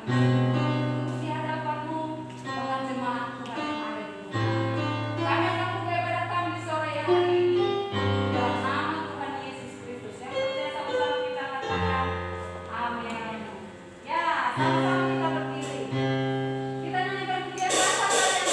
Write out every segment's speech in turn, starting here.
di hadapanmu bahkan jemaat Tuhan yang ada di rumah. Kami akan mulai datang di sore hari ini dalam nama Tuhan Yesus Kristus. Yang percaya sama-sama kita katakan amin. Ya, sama-sama kita berdiri. Kita nyanyikan pujian bangsa dan yang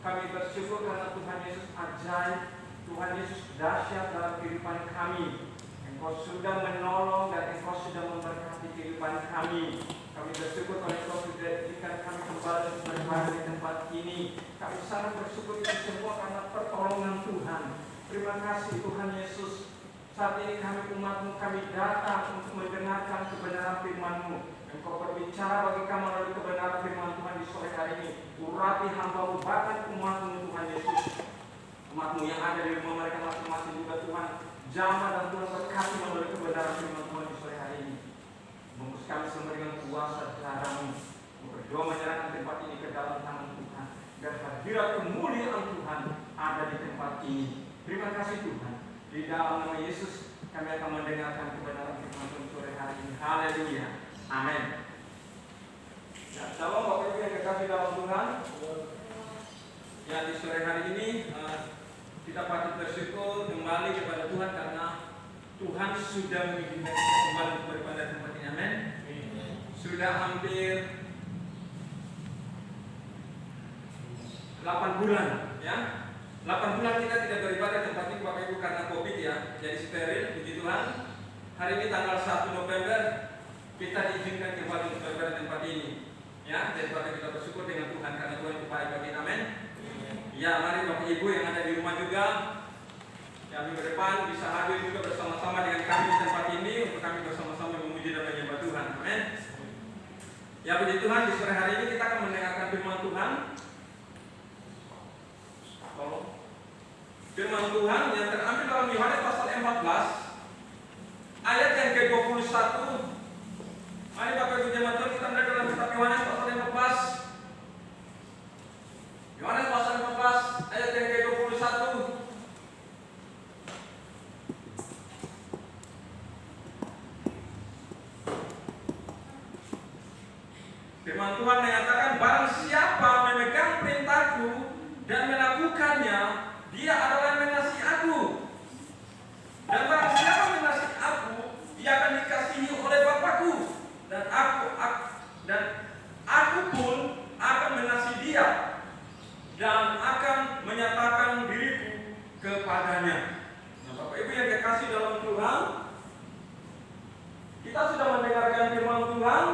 Kami bersyukur karena Tuhan Yesus ajaib, Tuhan Yesus dahsyat dalam kehidupan kami. Engkau sudah menolong dan Engkau sudah memberkati kehidupan kami. Kami bersyukur kalau Engkau sudah berikan kami kembali beribadah di tempat ini. Kami sangat bersyukur itu semua karena pertolongan Tuhan. Terima kasih Tuhan Yesus. Saat ini kami umat-Mu, kami datang untuk mendengarkan kebenaran firman-Mu. Engkau berbicara bagi kami melalui kebenaran firman Tuhan di sore hari ini. Urati hamba-Mu, bahkan umat-Mu Tuhan Yesus. Umat-Mu yang ada di rumah mereka masing-masing juga Tuhan. Jamah dan Tuhan berkati melalui kebenaran firman Tuhan di sore hari ini. Bungkus kami semua dengan kuasa darah-Mu. Berdoa menyerahkan tempat ini ke dalam tangan Tuhan. Dan hadirat kemuliaan Tuhan ada di tempat ini. Terima kasih Tuhan. Di dalam nama Yesus kami akan mendengarkan kebenaran firman Tuhan sore hari ini. Haleluya. Amin. Ya, shalom Bapak Ibu yang kekasih dalam Tuhan. Ya, di sore hari ini kita patut bersyukur kembali kepada Tuhan karena Tuhan sudah mengizinkan kita kembali kepada tempat ini. Amin. Sudah hampir 8 bulan, ya. 8 bulan kita tidak beribadah di tempat ini Bapak Ibu karena Covid ya. Jadi steril, puji Tuhan. Hari ini tanggal 1 November kita diizinkan kembali untuk beribadah di tempat ini. Ya, jadi kita bersyukur dengan Tuhan karena Tuhan itu baik bagi kita. Amin. Ya, mari Bapak Ibu yang ada di rumah juga yang minggu depan bisa hadir juga bersama-sama dengan kami di tempat ini untuk kami bersama-sama memuji dan menyembah Tuhan. Amin. Ya, puji Tuhan, di sore hari ini kita akan mendengarkan firman Tuhan. Firman Tuhan yang terambil dalam Yohanes pasal 14 ayat yang ke-21. Mari Bapak Ibu jemaat Tuhan kita melihat dalam kitab Yohanes pasal 14. Yohanes pasal 14 ayat yang ke-21. Firman Tuhan menyatakan, barang siapa memegang perintahku dan melakukannya, dia adalah yang mengasihi aku. Dan barang siapa mengasihi aku, dia akan dikasihi oleh Bapa-Ku. Dan aku pun akan mengasihi dia dan akan menyatakan diriku kepadanya. Nah, Bapak Ibu yang dikasihi dalam Tuhan, kita sudah mendengarkan firman Tuhan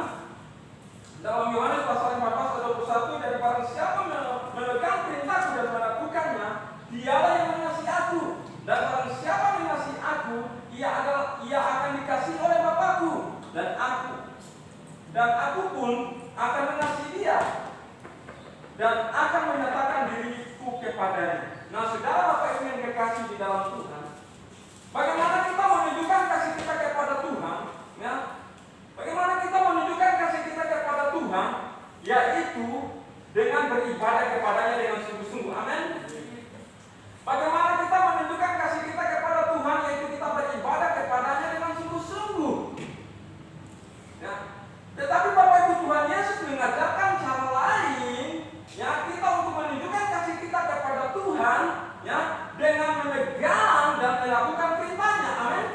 dalam Yohanes pasal 14 ayat 21, dan barang siapa memegang perintahku dan melakukannya, dialah yang mengasihi aku. Dan barang siapa mengasihi aku, ia akan dikasihi oleh Bapa-Ku. Dan aku pun akan mengasihi dia dan akan menyatakan diriku kepadanya. Nah, saudara Bapak Ibu yang kekasih di dalam Tuhan, bagaimana kita menunjukkan kasih kita kepada Tuhan? Ya, bagaimana kita menunjukkan kasih kita kepada Tuhan? Yaitu dengan beribadah kepadanya dengan sungguh-sungguh. Amin. Bagaimana kita menunjukkan kasih kita kepada Tuhan? Yaitu kita beribadah kepadanya dengan sungguh-sungguh. Ya. Tetapi Bapak Ibu, Tuhan Yesus mengajarkan cara lain, ya, kita untuk menunjukkan kasih kita kepada Tuhan, ya, dengan memegang dan melakukan perintahnya. Amin.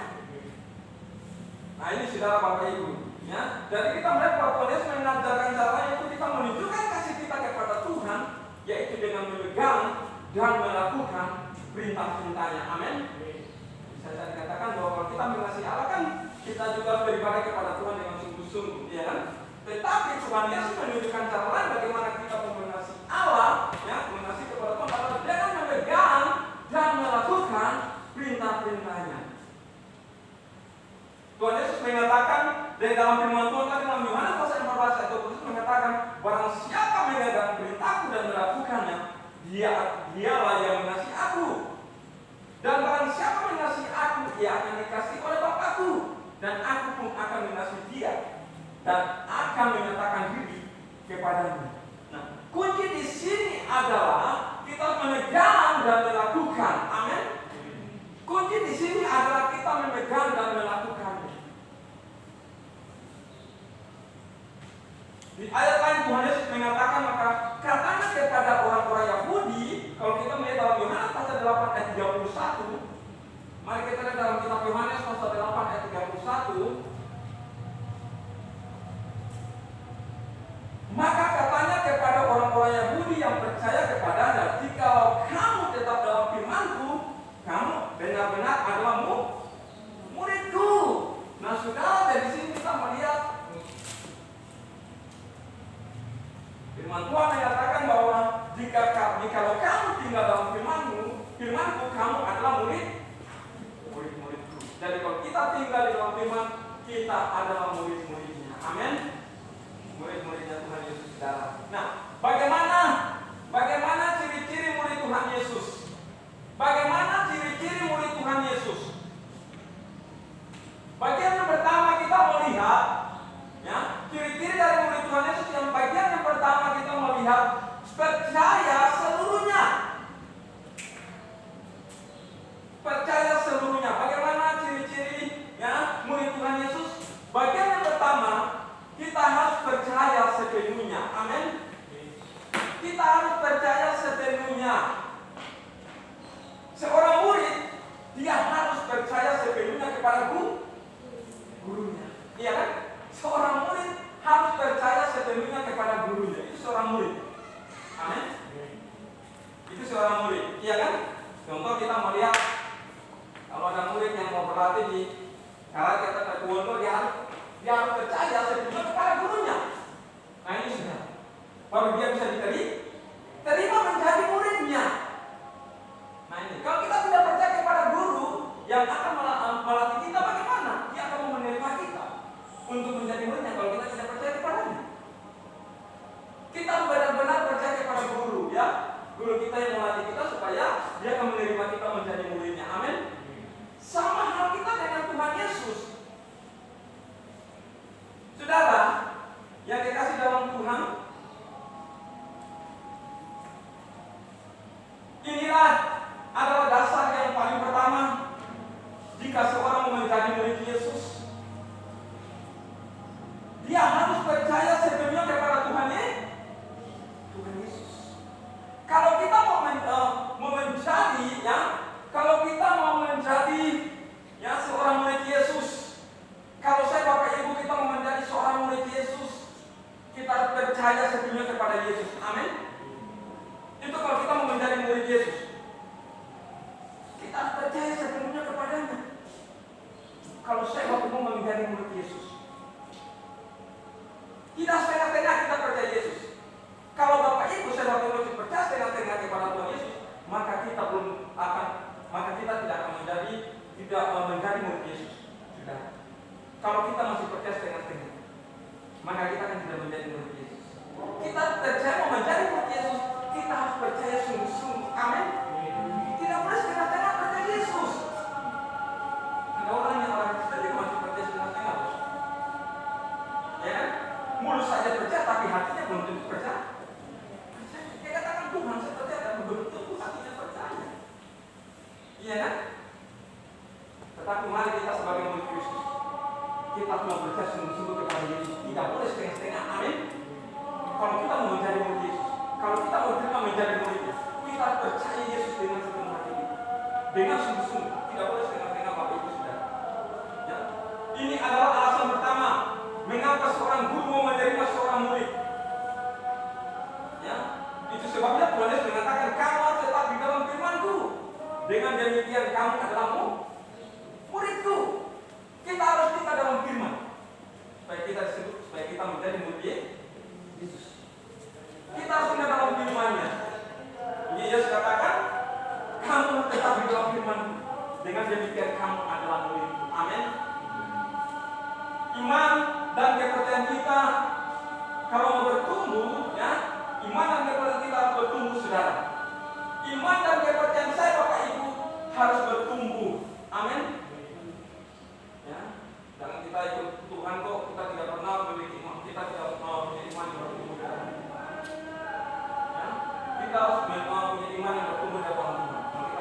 Nah, ini saudara Bapak Ibu, ya. Jadi kita melihat bahwa Tuhan Yesus mengajarkan cara lain, yaitu kita menunjukkan kasih kita kepada Tuhan, yaitu dengan memegang dan melakukan perintah-perintahnya. Amin. Bisa saya katakan bahwa kalau kita mengasihi Allah kan kita juga beribadah kepada Tuhan dengan sungguh-sungguh, ya kan? Tetapi Tuhan Yesus menunjukkan cara lain bagaimana kita mengasihi Allah, ya, mengasihi kepada Tuhan adalah dengan memegang dan melakukan perintah-perintahnya. Tuhan Yesus mengatakan dari dalam firman Tuhan dalam Yohanes pasal 14 ayat 20 mengatakan, barang siapa memegang perintahku dan melakukannya, dialah yang mengasihi aku. Dan barang siapa mengasihi aku, ia akan dikasihi oleh Bapa-Ku. Dan aku pun akan mengasihi dia dan akan menyatakan diri kepadanya. Nah, kunci di sini adalah kita memegang dan melakukan. Amin. Kunci di sini adalah kita memegang dan melakukannya. Di ayat lain Tuhan Yesus mengatakan, maka katanya kepada orang-orang Yahudi, kalau kita melihat dalam Yohanes pasal 8 ayat 31, mari kita lihat dalam kitab Yohanes pasal 8 ayat 31. Maka katanya kepada orang-orang Yahudi yang percaya kepadanya, jika kalau kamu tinggal dalam firmanku, kamu adalah murid-muridku. Jadi kalau kita tinggal di dalam firman, kita adalah murid-muridnya. Amin. Murid-muridnya Tuhan Yesus, saudara. Nah, bagaimana ciri-ciri murid Tuhan Yesus? Bagaimana ciri-ciri murid Tuhan Yesus? Bagian yang pertama kita melihat, ya, ciri-ciri dari murid Tuhan Yesus. Yang bagian yang pertama kita melihat percaya seluruhnya. Percaya seluruhnya. Bagaimana ciri-ciri, ya, murid Tuhan Yesus? Bagian yang pertama, kita harus percaya sepenuhnya. Amin. Kita harus percaya sepenuhnya. Seorang murid, dia harus percaya sepenuhnya kepada gurunya. Iya kan? Seorang murid harus percaya sepenuhnya kepada gurunya. Itu seorang murid. Amin. Itu seorang murid. Iya kan? Contoh kita melihat, kalau ada murid yang mau berlatih di karate atau taekwondo, dia harus percaya sepenuhnya kepada gurunya. Nah ini sudah, baru dia bisa terima menjadi muridnya. Nah ini, kalau kita tidak percaya kepada guru yang akan melatih kita, bagaimana dia akan menerima kita untuk menjadi muridnya kalau kita tidak percaya kepadanya? Kita benar-benar percaya kepada guru, ya, guru kita yang melatih kita supaya dia akan menerima kita menjadi muridnya. Amin. Sama hal kita dengan Tuhan Yesus. Saudara yang dikasih dalam Tuhan, inilah adalah dasar yang paling pertama jika seorang mau menjadi murid Yesus. Dia harus percaya sepenuhnya kepada Tuhan Yesus. Kalau kita mau menjadi, ya, kalau kita mau menjadi, ya, seorang murid Yesus, kalau saya Bapak Ibu kita mau menjadi seorang murid Yesus, kita harus percaya sepenuhnya kepada Yesus. Amin. Itu kalau kita mau menjadi murid Yesus, kita harus percaya sepenuhnya kepadanya. Kalau saya Bapak Ibu mau menjadi murid Yesus, tidak setengah-tengah kita percaya Yesus. Kalau Bapak Ibu saya Bapak Ibu percaya setengah-tengah kepada Tuhan Yesus, maka kita tidak akan menjadi murid Yesus. Sudah. Kalau kita masih percaya setengah-tengah, maka kita akan tidak menjadi murid Yesus. Kita percaya mau menjadi murid Yesus, kita harus percaya sungguh-sungguh. Amin. Tidak boleh setengah-tengah percaya Yesus. Ada orang yang orang Kristen masih percaya setengah-tengah, bos. Ya kan? Mulut saja percaya, tapi hatinya belum tentu percaya. Dia katakan Tuhan saya percaya, dan belum tentu hatinya percaya. Iya kan? Tetapi mari kita sebagai murid Kristus, kita harus percaya sungguh-sungguh kepada Yesus. Tidak boleh setengah-setengah. Amin. Kalau kita mau menjadi murid Yesus, kalau kita mau terima menjadi muridnya, kita harus percaya Yesus dengan sepenuh hati kita, dengan sungguh-sungguh. Tidak boleh setengah-setengah, Bapak Ibu Saudara. Ya. Ini adalah alasan pertama mengapa seorang guru mau menerima seorang murid. Ya. Itu sebabnya Tuhan Yesus mengatakan, kamu harus tetap di dalam firman-Ku. Dengan demikian kamu adalah murid-Ku. Kita harus tinggal dalam firman supaya kita menjadi murid Yesus. Kita harus tinggal dalam firman-Nya. Ini Yesus katakan, kamu tetap di dalam firman-Ku. Dengan demikian kamu adalah murid-Ku. Amin. Iman dan kepercayaan kita kalau mau bertumbuh, ya, iman dan kepercayaan kita harus bertumbuh, saudara. Iman dan kepercayaan saya Bapak Ibu harus bertumbuh. Amin. Ya, jangan kita ikut Tuhan kok kita tidak pernah memiliki iman, kita tidak memiliki iman yang bertumbuh. Ya, kita harus punya iman yang bertumbuh dalam Tuhan. Kita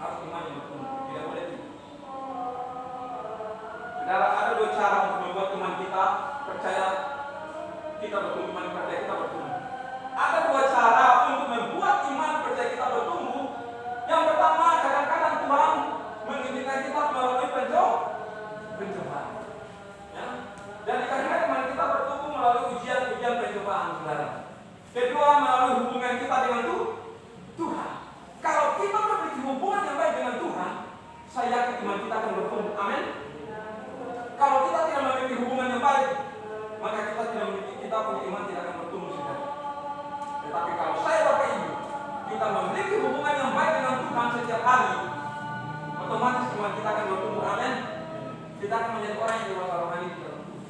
harus iman yang bertumbuh, tidak boleh tidak. Saudara, ada dua cara untuk membuat iman kita percaya kita bertumbuh, iman percaya kita bertumbuh. Ada dua cara untuk membuat iman percaya kita bertumbuh. Yang pertama, kadang-kadang Tuhan mengizinkan kita melalui pencobaan. Ya. Dan kadang-kadang iman kita bertumbuh melalui ujian-ujian pencobaan, saudara. Kedua, melalui hubungan kita dengan Tuhan. Kalau kita memiliki hubungan yang baik dengan Tuhan, saya yakin iman kita akan bertumbuh. Amin. Kalau kita tidak memiliki hubungan yang baik, maka kita punya iman tidak akan bertumbuh, saudara. Tetapi kalau memiliki hubungan yang baik dengan Tuhan setiap hari, otomatis iman kita akan bertumbuh. Amin. Kita akan menjadi orang yang dewasa rohani di dalam Tuhan.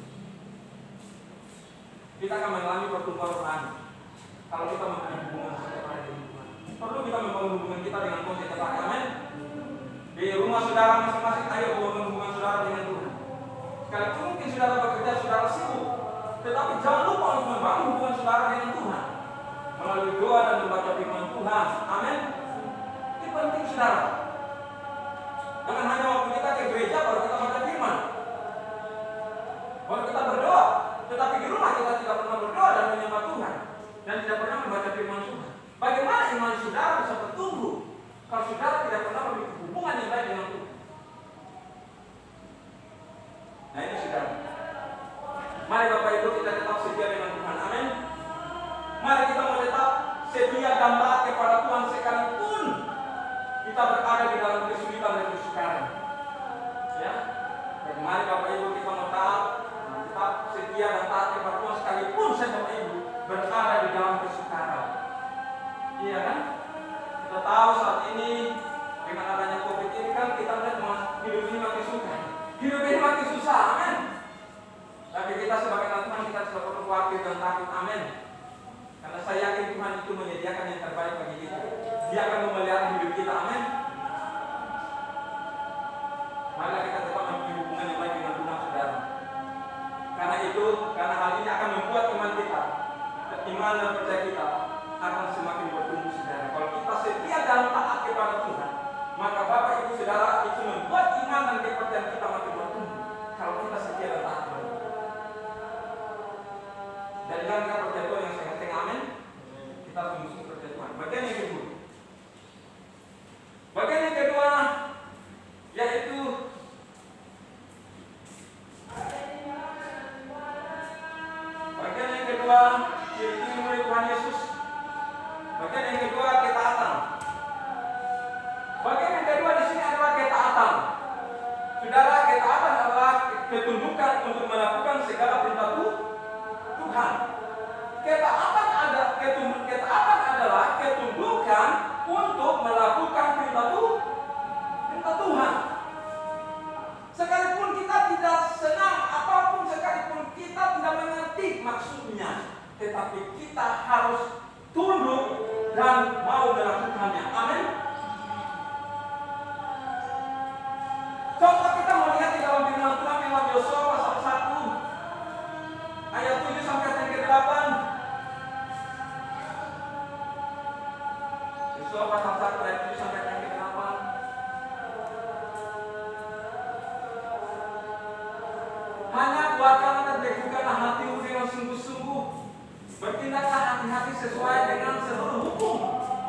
Kita akan mengalami pertumbuhan rohani kalau kita mempunyai hubungan setiap hari dengan Tuhan. Perlu kita membangun hubungan kita dengan Tuhan setiap hari. Amin. Di rumah saudara masing-masing, ayo bangun hubungan saudara dengan Tuhan. Sekalipun mungkin saudara bekerja, saudara sibuk, tetapi jangan lupa untuk membangun hubungan saudara dengan Tuhan melalui doa dan membaca firman Tuhan. Amin. Ini penting saudara. Jangan hanya waktu kita ke gereja baru kita baca firman, baru kita berdoa, tetapi di rumah kita tidak pernah berdoa dan menyembah Tuhan, dan tidak pernah membaca firman Tuhan. Bagaimana iman saudara bisa bertumbuh kalau saudara tidak pernah memiliki hubungan yang baik dengan Tuhan? Nah ini saudara. Mari Bapak Ibu kita tetap setia dengan Tuhan. Amin. Mari kita mau tetap setia dan taat kepada Tuhan sekalipun kita berada di dalam kesulitan dan kesukaran. Ya. Dan mari Bapak Ibu kita mau taat, tetap setia dan taat kepada Tuhan sekalipun saya Bapak Ibu berada di dalam kesukaran. Iya kan? Kita tahu saat ini dengan adanya COVID ini kan kita melihat hidup ini makin susah. Hidup ini makin susah. Amin. Tapi kita sebagai anak Tuhan kita tidak perlu khawatir dan takut. Amin. Karena saya yakin Tuhan itu menyediakan yang terbaik bagi kita. Dia akan memelihara hidup kita. Amin. Marilah kita tetap memiliki hubungan yang baik dengan Tuhan saudara. Karena hal ini akan membuat iman kita, iman dan percaya kita akan semakin bertumbuh saudara. Kalau kita setia dan taat kepada Tuhan, maka Bapak Ibu saudara itu membuat iman dan kepercayaan kita makin bertumbuh. Kalau kita setia dan taat kepada Tuhan. Dan jangan kita percaya Tuhan yang setengah-setengah. Amin. Kita sungguh-sungguh percaya Tuhan. Bagian yang kedua. Bagian yang kedua yaitu ciri-ciri murid Tuhan Yesus. Bagian yang kedua ketaatan. Bagian yang kedua di sini adalah ketaatan. Saudara, ketaatan adalah ketundukan untuk melakukan segala perintah Tuhan. Ketaatan adalah ketundukan untuk melakukan perintah Tuhan. Sekalipun kita tidak senang apapun, sekalipun kita tidak mengerti maksudnya, tetapi kita harus tunduk dan mau melakukannya. Amin. Contoh kita melihat di dalam firman Tuhan dalam Yosua pasal 1 ayat 7 sampai ayat yang ke-8. Yosua pasal 1 ayat 7 sampai ayat yang ke-8. Hanya kuatkanlah dan teguhkanlah hatimu dengan sungguh-sungguh. Bertindaklah hati-hati sesuai dengan seluruh hukum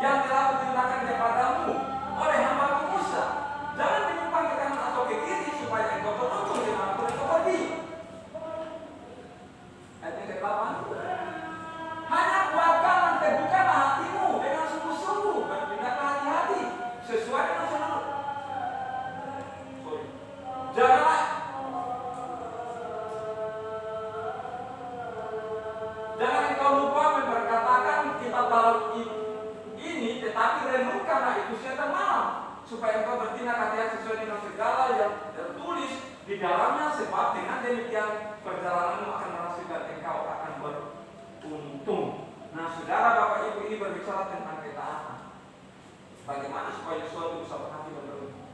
yang telah kuperintahkan kepadamu oleh hamba-Ku Musa. Jangan menyimpang ke kanan atau ke kiri supaya engkau beruntung dimanapun engkau pergi. Ayat yang ke-8. Hanya kuatkan dan teguhkanlah hatimu dengan sungguh-sungguh. Bertindaklah hati-hati sesuai dengan seluruh. Jangan engkau lupa memperkatakan kitab Taurat ini, tetapi renungkanlah itu siang dan malam, supaya engkau bertindak hati-hati sesuai dengan segala yang tertulis di dalamnya, sebab dengan demikian perjalananmu akan berhasil dan engkau akan beruntung. Nah, saudara, Bapak Ibu, ini berbicara tentang ketaatan. Bagaimana supaya Yosua itu bisa berhasil dan beruntung?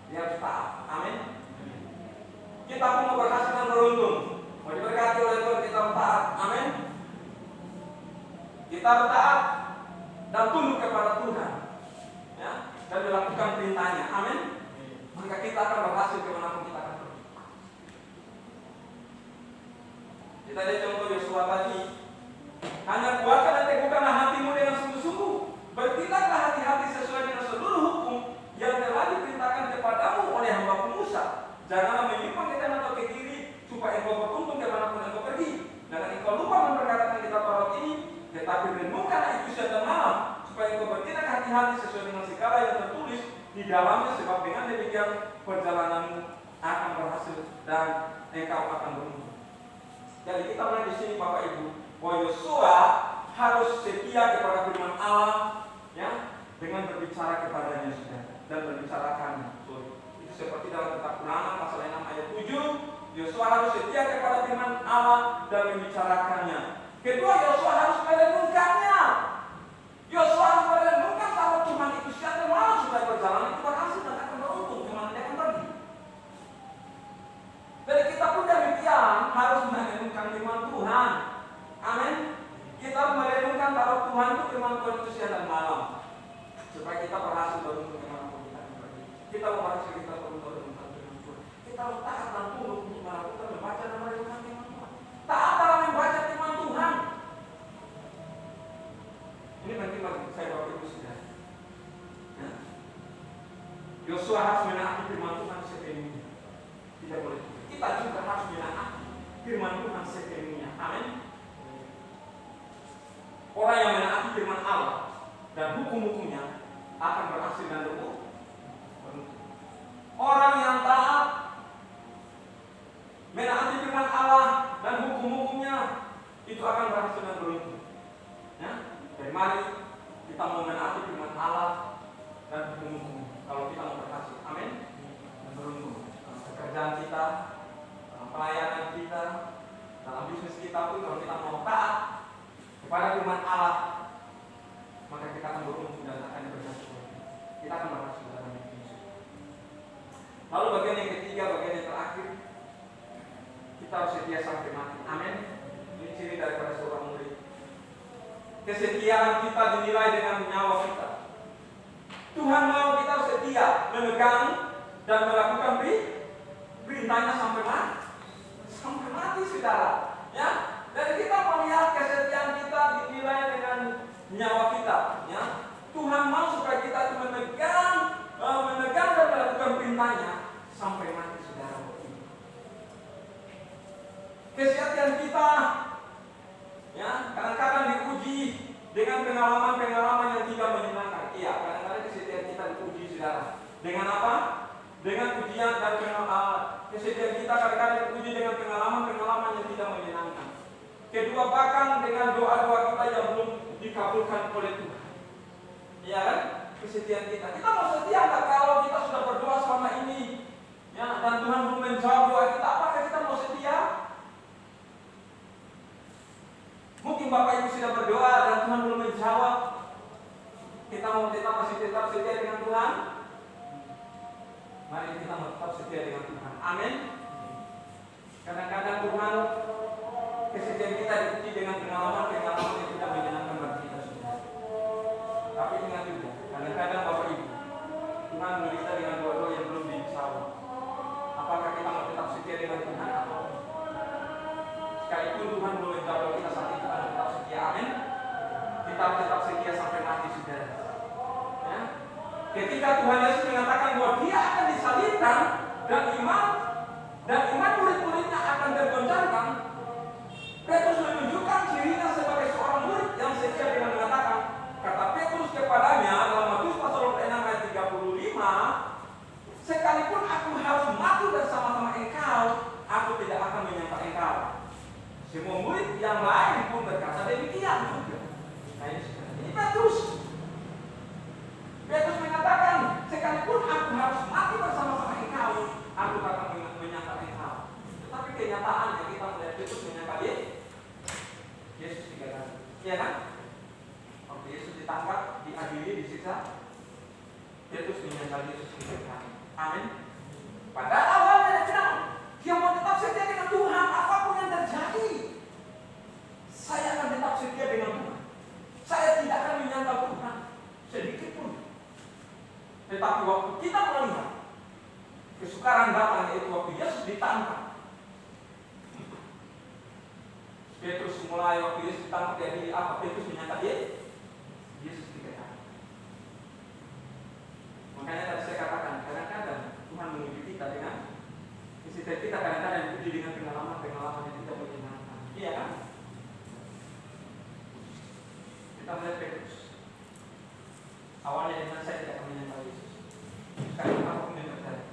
Dia harus taat. Amin. Kita pun mau berhasil dan beruntung. Mau diberkati oleh Tuhan, kita taat. Amin. Kita bertaat dan tunduk kepada Tuhan, ya, dan melakukan perintahnya. Amin. Maka kita akan berhasil kemanapun kita akan pergi. Kita lihat contoh Yosua tadi. Hanya kuatkan dan teguhkanlah hatimu dengan sungguh-sungguh. Bertindaklah hati-hati sesuai dengan seluruh hukum yang telah diperintahkan kepadamu oleh hamba-Ku Musa. Janganlah menyimpang ke kanan atau ke kiri, supaya engkau beruntung kemanapun engkau pergi. Jangan engkau lupa memperkatakan kitab Taurat ini, tetapi renungkanlah itu siang dan malam, supaya engkau bertindak hati-hati sesuai dengan segala yang tertulis di dalamnya, sebab dengan demikian perjalananmu akan berhasil dan engkau akan beruntung. Jadi kita melihat di sini Bapak Ibu, bahwa Yosua harus setia kepada firman Allah, ya, Seperti dalam kitab Ulangan pasal 6 ayat 7, Yosua harus setia kepada firman Allah dan membicarakannya. Kedua, Yosua harus merenungkannya. Yosua harus merenungkan bahwa Tuhan itu setia dan mau supaya perjalanan itu berhasil dan akan beruntung, kemana dia akan pergi. Jadi kita pun demikian harus merenungkan firman Tuhan. Amin. Kita harus merenungkan bahwa Tuhan itu firman Tuhan itu siang dan malam, supaya kita berhasil beruntung kemanapun kita akan pergi. Kita mau berhasil, kita perlu merenungkan firman Tuhan. Kita harus taat dan tunduk untuk melakukan membaca dan merenungkan firman Tuhan. Taat dalam membaca firman Tuhan. Ini penting bagi saya Bapak Ibu Saudara. Ya. Yosua harus menaati firman Tuhan sepenuhnya. Tidak boleh. Kita juga harus menaati firman Tuhan sepenuhnya. Amin. Orang yang menaati firman Allah dan hukum-hukumnya akan berhasil dan beruntung. Orang yang taat menaati firman Allah dan hukum-hukumnya itu akan berhasil dan beruntung. Ya? Dari mari kita mau menaati firman Allah dan hukum-hukum kalau kita mau berhasil. Amin. Dan beruntung. Dalam pekerjaan kita, dalam pelayanan kita, dalam bisnis kita pun kalau kita mau taat kepada firman Allah, maka kita akan beruntung dan akan berhasil. Kita akan berhasil dalam hidup ini. Lalu bagian yang ketiga, bagian yang terakhir, kita harus setia sampai mati. Amin. Ini ciri daripada seorang murid. Kesetiaan kita dinilai dengan nyawa kita. Tuhan mau kita setia, memegang dan melakukan perintahnya sampai mati. Sampai mati, saudara. Ya. Jadi kita melihat kesetiaan kita dinilai dengan nyawa kita. Ya. Tuhan mau supaya kita itu memegang dan melakukan perintahnya sampai mati, saudara. Kesetiaan kita, ya, kadang-kadang diuji dengan pengalaman-pengalaman yang tidak menyenangkan. Iya, kadang-kadang kesetiaan kita diuji, saudara. Dengan apa? Dengan ujian dan kesetiaan kita kadang-kadang diuji dengan pengalaman-pengalaman yang tidak menyenangkan. Kedua, bahkan dengan doa-doa kita yang belum dikabulkan oleh Tuhan. Iya kan? Kesetiaan kita. Kita mau setia nggak kalau kita sudah berdoa selama ini, ya, dan Tuhan belum menjawab doa kita? Apakah kita mau setia? Mungkin Bapak Ibu sudah berdoa dan Tuhan belum menjawab. Kita mau masih tetap setia dengan Tuhan? Mari kita tetap setia dengan Tuhan. Amin. Kadang-kadang Tuhan kesetiaan kita diuji dengan pengalaman-pengalaman yang tidak menyenangkan bagi kita semua. Tapi ingat juga, kadang-kadang Bapak Ibu, Tuhan memberi kita dengan doa-doa yang belum dijawab. Apakah kita mau tetap setia dengan Tuhan atau sekalipun Tuhan belum menjawab kita saat itu, kita tetap setia. Amin. Kita tetap setia sampai mati, saudara. Ya. Ketika Tuhan Yesus mengatakan bahwa Dia akan disalibkan dan iman murid-muridnya akan tergoncangkan, Petrus menunjukkan cirinya sebagai seorang murid yang setia dengan mengatakan, kata Petrus kepadanya dalam Matius pasal 6 ayat 35, sekalipun aku harus mati bersama-sama engkau, aku tidak akan menyangka engkau. Semua murid yang lain pun berkata demikian juga. Nah, ini Petrus. Petrus mengatakan, sekalipun aku harus mati bersama-sama engkau, aku tak akan menyangka engkau. Tetapi kenyataannya kita melihat Petrus menyangka Yesus 3 kali. Iya kan? Waktu Yesus ditangkap, diadili, disiksa, Petrus menyangka Yesus 3 kali. Amin. Pada awalnya dia mau tetap setia dengan Tuhan apapun yang terjadi. Saya akan tetap setia dengan Tuhan. Saya tidak akan menyangkal Tuhan sedikit pun. Tetapi waktu kita melihat kesukaran datang, yaitu waktu Yesus ditangkap, Petrus mulai waktu Yesus ditangkap jadi apa? Petrus menyangka Yesus 3 kali. Makanya tadi saya katakan, kadang-kadang Tuhan menguji kita dengan kesetiaan kita, kadang-kadang diuji dengan pengalaman-pengalaman yang tidak menyenangkan. Iya kan? Kita melihat Petrus. Awalnya dengan saya tidak akan menyangkal Yesus. Sekarang apapun yang terjadi,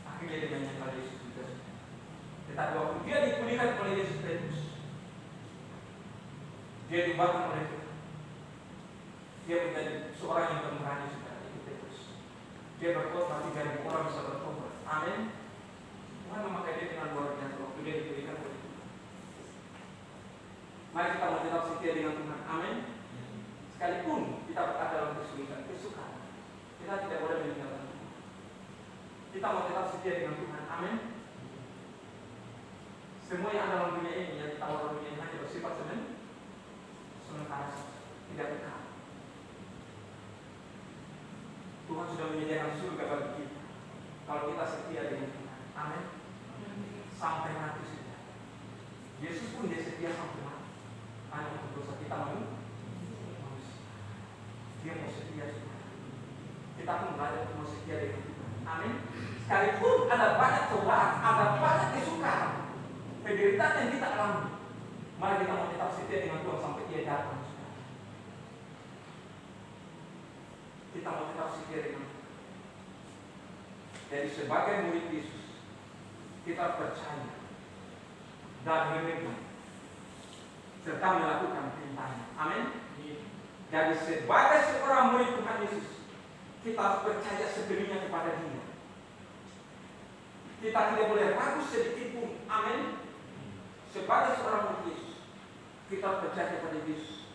akhirnya dia menyangkal Yesus juga. Tetapi waktu dia dipulihkan oleh Yesus Petrus, dia diubahkan oleh Tuhan. Dia menjadi seorang yang pemberani, saudara. Itu Petrus. Dia berkhotbah 3.000 orang bisa bertobat. Amin. Tuhan memakai dia dengan luar biasa waktu dia diberikan oleh Tuhan. Mari kita mau tetap setia dengan Tuhan. Amin. Sekalipun kita berada dalam kesulitan, kesukaran, kita tidak boleh meninggalkan Tuhan. Kita mau tetap setia dengan Tuhan. Amin. Semua yang ada dalam dunia ini, yang kita dalam dunia ini hanya bersifat sementara, tidak kekal. Tuhan sudah menyediakan surga bagi kita kalau kita setia dengan Tuhan. Amin. Sampai mati sudah. Yesus pun dia setia sampai mati. Hanya untuk dosa kita manusia. Dia mau setia sudah. Kita pun belajar untuk mau setia dengan Tuhan. Amin. Sekalipun ada banyak cobaan, ada banyak kesukaran, penderitaan yang kita alami, mari kita mau tetap setia dengan Tuhan sampai Dia datang. Kita mau tetap setia dengan Tuhan. Jadi sebagai murid Yesus, kita percaya dan menerima serta melakukan perintahnya. Amin. Jadi sebagai seorang murid Tuhan Yesus, kita harus percaya sepenuhnya kepada Dia. Kita tidak boleh ragu sedikit pun. Amin. Sebagai seorang murid Yesus, kita percaya kepada Yesus.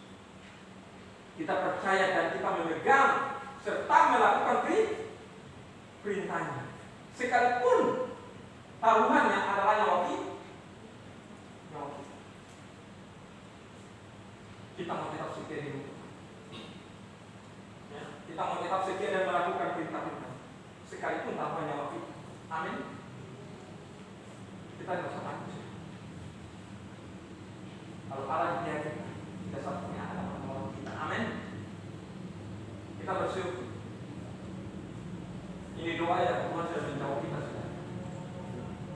Kita percaya dan kita memegang serta melakukan perintahnya. Sekalipun taruhannya adalah nyawa kita. Kita mau tetap setia dengan Tuhan. Ya, kita mau tetap setia dan melakukan perintah Tuhan. Sekalipun tanpa nyawa kita. Amin. Kita tidak usah takut. Kalau Allah dia kita satunya ada menolong kita. Amin. Kita bersyukur. Ini doa yang Tuhan sudah menjawab kita sudah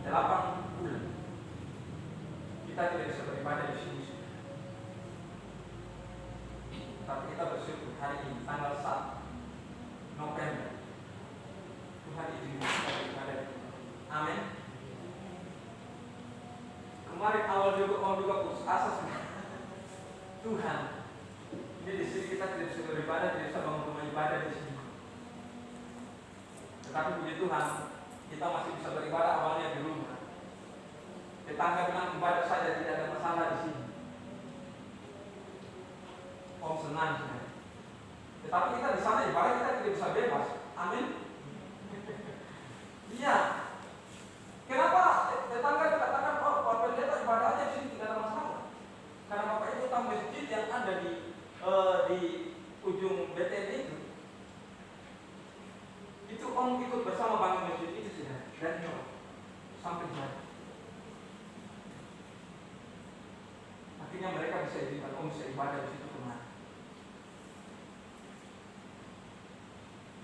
8 bulan. Kita tidak bisa beribadah di sini sudah. Tapi kita bersyukur hari ini tanggal 1 November Tuhan izinkan kita beribadah di sini. Amin. Kemarin awal juga putus asa sudah. Tuhan, ini di sini kita tidak bisa beribadah, tidak bisa bangun rumah ibadah di sini. Tetapi puji Tuhan, kita masih bisa beribadah awalnya di rumah. Tetangga bilang ibadah saja, tidak ada masalah di sini. Om senang sudah. Tetapi kita di sana ibadah kita tidak bisa bebas. Amin. Iya. Kenapa tetangga dikatakan Pak Pendeta ibadah aja di sini tidak ada masalah? Karena Bapak Ibu tahu masjid yang ada di ujung BTN itu Om ikut bersama bangun masjid itu sudah dan sampai jadi. Akhirnya mereka bisa izinkan Om bisa ibadah di situ kemana?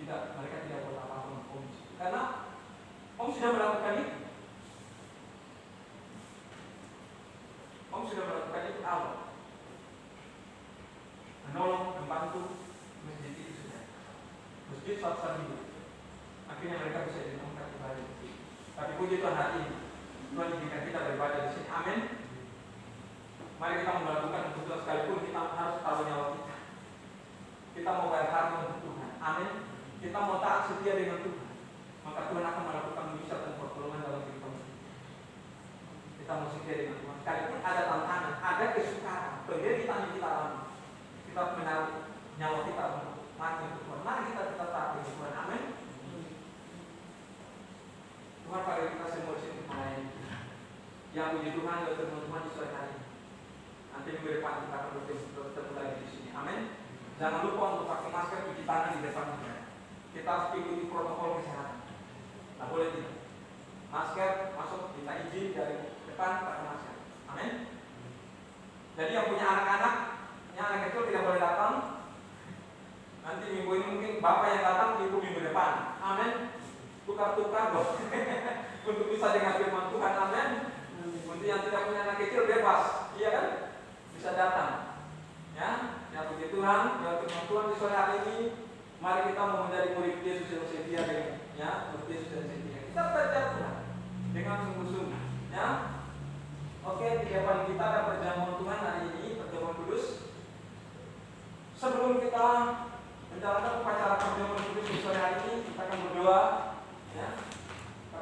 Tidak, mereka tidak boleh apa-apa dengan Om karena Om sudah melakukan itu. Om sudah melakukan itu awal. Menolong, membantu masjid itu sudah. Masjid suatu hidup. Akhirnya mereka bisa ditempat ibadah di sini. Tapi puji Tuhan hari ini Tuhan izinkan kita beribadah di sini. Amin. Mari kita melakukan untuk Tuhan sekalipun kita harus taruh nyawa kita. Kita mau bayar harga untuk Tuhan. Amin. Kita mau taat setia dengan Tuhan. Maka Tuhan akan melakukan mujizat dan pertolongan dalam kehidupan kita. Kita mau setia dengan Tuhan. Sekalipun ada tantangan, ada kesukaran, penderitaan yang kita alami, kita menaruh nyawa kita untuk mati untuk Tuhan. Mari kita tetap taat dengan Tuhan. Amin. Tuhan pada kita semua di sini melayani. Yang puji Tuhan dan teman-teman di sore hari ini. Nanti minggu depan kita akan bertemu lagi di sini. Amin. Jangan lupa untuk pakai masker, cuci tangan di depan kita. Kita harus ikuti protokol kesehatan. Tidak boleh tidak. Masker masuk, kita izin dari depan pakai masker. Amin. Jadi yang punya anak-anak, yang anak kecil tidak boleh datang. Nanti minggu ini mungkin bapak yang datang, ibu minggu depan. Amin. Tukar-tukar loh. Untuk bisa dengar firman Tuhan. Amin. Untuk yang tidak punya anak kecil bebas, iya kan? Bisa datang. Ya puji Tuhan, ya firman Tuhan di sore hari ini. Mari kita mau menjadi murid Yesus yang setia dengan, ya, murid Yesus yang setia. Kita belajar Tuhan dengan sungguh-sungguh, ya. Oke, kegiatan kita dan perjamuan Tuhan hari ini, perjamuan kudus. Sebelum kita menjalankan upacara perjamuan kudus di sore hari ini, kita akan berdoa, ya. Kita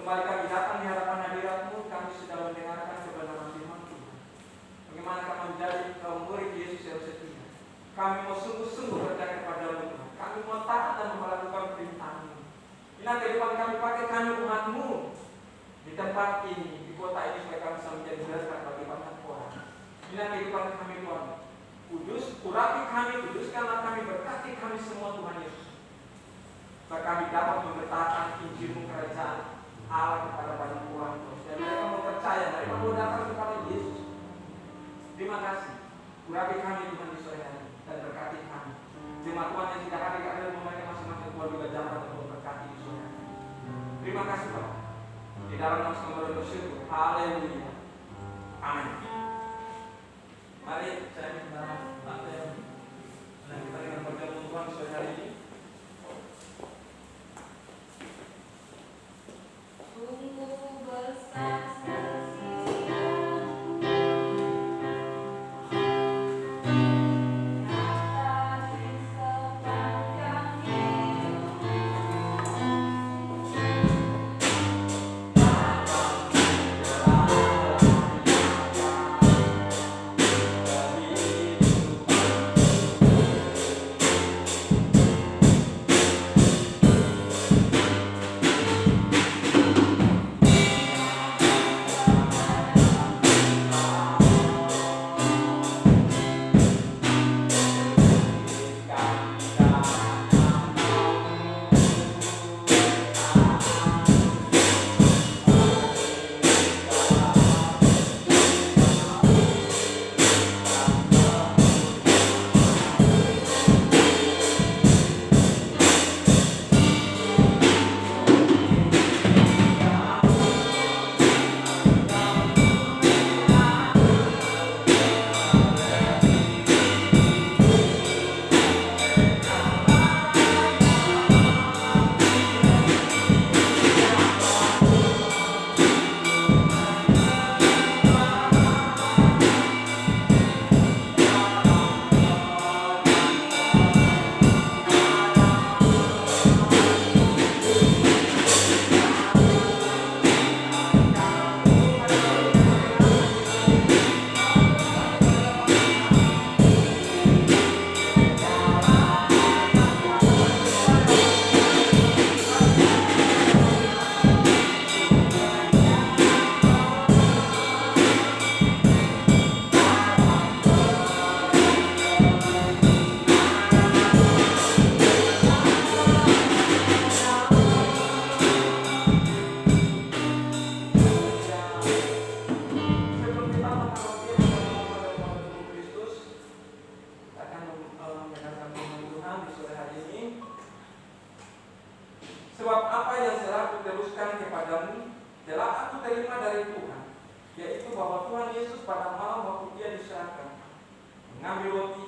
kembali kami datang di hadapan hadirat-Mu, kami sudah mendengarkan kebenaran firman Tuhan. Bagaimana kami menjadi kaum murid Yesus yang setia. Kami mau sungguh-sungguh percaya kepada-Mu Tuhan. Kami mau taat dan melakukan perintah-Mu. Inilah kehidupan kami, pakai kami umat-Mu di tempat ini, di kota ini, supaya kami bisa menjadi berkat bagi banyak orang. Inilah kehidupan kami Tuhan. Kudus, urapi kami, kuduskanlah kami, berkati kami semua Tuhan Yesus. Supaya kami dapat memberitakan Injil-Mu kerajaan Allah kepada banyak orang Tuhan. Dan mereka mau percaya, mereka mau datang kepada Yesus. Terima kasih. Urapi kami Tuhan di sore hari dan berkati kami. Jemaat Tuhan yang tidak hadir adalah mereka masing-masing Tuhan juga dapat untuk berkati di sore hari. Terima kasih Bapak. Di dalam nama kami bersyukur. Haleluya. Amin. Mari saya minta Pak yang kita dengan perjamuan Tuhan sore hari ini. Sungguh besar setia nyata di sepanjang hidup. Sebelum kita makan roti yang pada Tuhan Kristus, kita akan mendengarkan firman Tuhan di sore hari ini. Sebab apa yang telah kuteruskan kepadamu telah aku terima dari Tuhan, yaitu bahwa Tuhan Yesus pada malam waktu Ia diserahkan mengambil roti,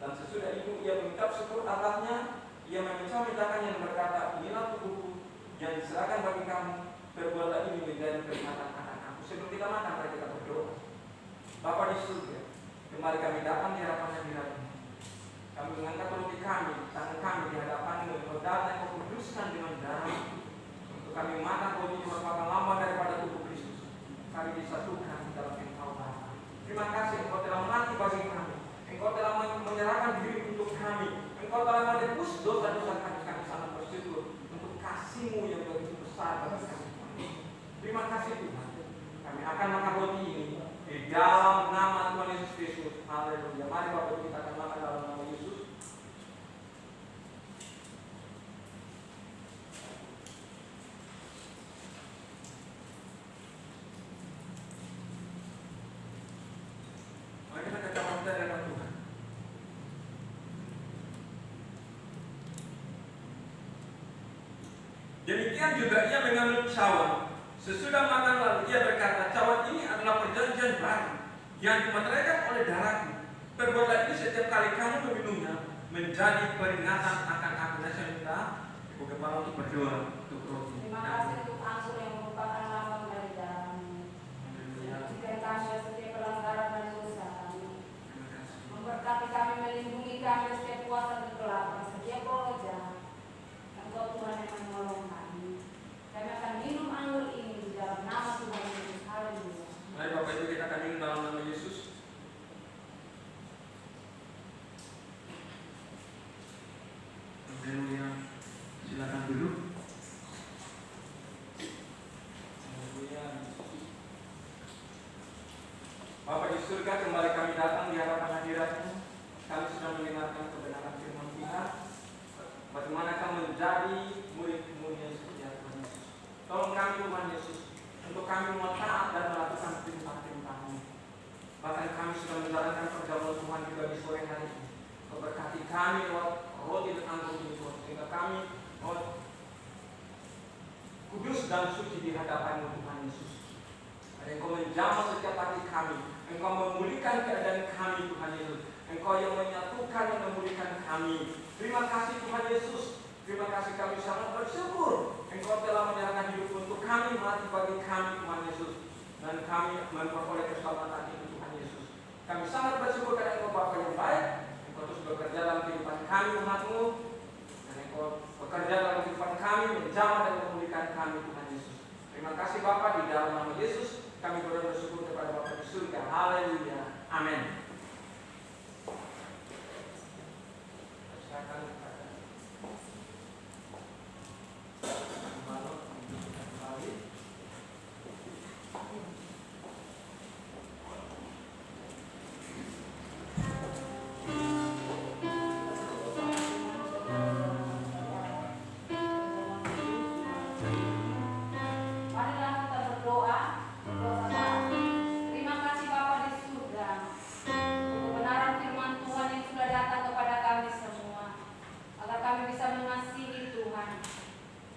dan sesudah itu Ia mengucap syukur atasnya, Ia memecah-mecahkannya dan berkata, inilah tubuhku yang diserahkan bagi kamu, perbuatlah ini menjadi peringatan akan aku. Sebelum kita makan, mari kita berdoa. Bapa di surga, kembali kami datang di hadapan hadirat-Mu. Kami mengangkat roti kami, tangan kami di hadapan-Mu. Engkau datang, Engkau kuduskan dengan darah. Untuk kami makan roti merupakan lambang daripada tubuh Kristus. Kami disatukan dalam Engkau Bapa. Terima kasih Engkau telah mati bagi kami. Engkau telah menyerahkan diri untuk kami. Engkau telah menebus dosa-dosa kami. Kami sangat bersyukur untuk kasih-Mu yang begitu besar bagi kami. Terima kasih Tuhan. Kami akan makan roti ini di dalam nama Tuhan Yesus Kristus. Haleluya. Mari Bapak kita akan makan dalam nama Yesus. Mari kita katakan kita dalam Tuhan. Demikian juga Ia mengambil cawan. Sesudah makan lalu Ia berkata, cawan ini adalah perjanjian baru yang dimeteraikan oleh darahku. Perbuatlah ini setiap kali kamu meminumnya, menjadi peringatan akan aku. Nah, saya minta Ibu Kepala untuk berdoa untuk roti. Terima kasih untuk anggur yang merupakan lambang dari darah-Mu. Jika kami setiap pelanggaran dan dosa kami, memberkati kami, melindungi kami setiap puasa dan kelaparan, setiap roh jahat. Engkau Tuhan yang menolong kami. Kami akan minum anggur ini Bapak Ibu kita akan minum dalam nama Yesus. Haleluya. Silakan duduk. Haleluya. Bapak di surga, kembali kami datang di hadapan hadirat-Mu. Kami sudah mendengarkan kebenaran firman Tuhan. Bagaimana kami menjadi murid-Mu Yesus ya Tuhan Yesus. Tolong kami Tuhan Yesus, untuk kami mau taat dan melakukan perintah-perintah-Mu. Bahkan kami sudah menjalankan pergaulan Tuhan juga di sore hari ini. Berkati kami lewat roti dan anggur ini Tuhan, sehingga kami kudus dan suci di hadapan-Mu Tuhan Yesus. Engkau menjamah setiap hati kami, Engkau memulihkan keadaan kami Tuhan Yesus, Engkau yang menyatukan dan memulihkan kami. Terima kasih Tuhan Yesus. Terima kasih, kami sangat bersyukur Engkau telah menyerahkan hidup untuk kami, mati bagi kami Tuhan Yesus, dan kami memperoleh keselamatan itu Tuhan Yesus. Kami sangat bersyukur karena Engkau Bapa yang baik. Engkau terus bekerja dalam kehidupan kami umat-Mu, dan Engkau bekerja dalam kehidupan kami, menjamah dan memulihkan kami Tuhan Yesus. Terima kasih Bapa, di dalam nama Yesus kami bersyukur kepada Bapa di surga. Haleluya. Amin. Silakan. Marilah kita berdoa. Terima kasih Bapa di surga untuk kebenaran firman Tuhan yang sudah datang kepada kami semua, agar kami bisa mengasihi Tuhan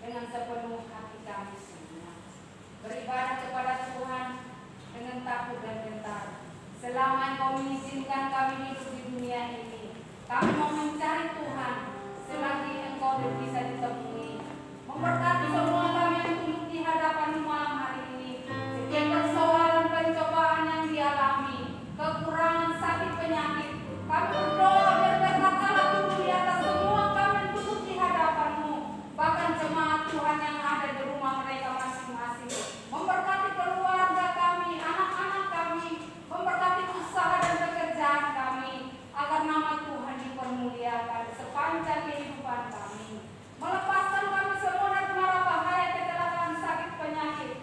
dengan sepenuh hati kami semua, beribadah kepada Tuhan dengan takut dan gentar. Selama Engkau mengizinkan kami hidup di dunia ini, kami mau mencari Tuhan selagi Engkau bisa ditemui. Memberkati semua kami yang duduk di hadapan malam hari ini. Setiap persoalan pencobaan yang dialami, kekurangan sakit penyakit, kami berdoa biar berkat Allah turun di atas semua kami yang duduk di hadapan-Mu. Bahkan jemaat Tuhan yang ada di rumah mereka masing-masing. Memberkati keluarga kami, anak-anak kami, memberkati usaha dan pekerjaan kami, agar nama Tuhan dipermuliakan sepanjang kehidupan kami. Melepaskan kami semua dari mara bahaya, kecelakaan, sakit, penyakit.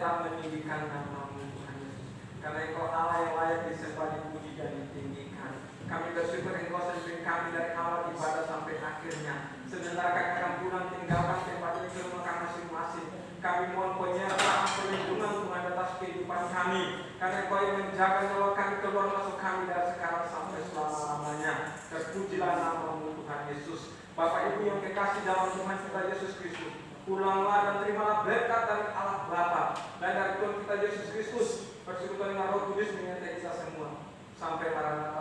tetap meninggikan nama-Mu Tuhan Yesus. Karena Engkau Allah yang layak disembah, dipuji dan ditinggikan. Kami bersyukur Engkau sembing kami dari awal ibadah sampai akhirnya. Sebentar kami akan pulang tinggalkan tempat ini ke rumah kami masing-masing. Kami mohon penyertaan perlindungan Tuhan atas kehidupan kami. Karena Engkau yang menjaga nyawa kami keluar masuk kami dari sekarang sampai selama-lamanya. Terpujilah nama-Mu Tuhan Yesus. Bapak Ibu yang kekasih dalam Tuhan kita Yesus Kristus, pulanglah dan terimalah berkat dari Allah Bapa dan dari Tuhan kita Yesus Kristus. Persekutuan dengan Roh Kudus menyertai kita semua sampai Maranatha.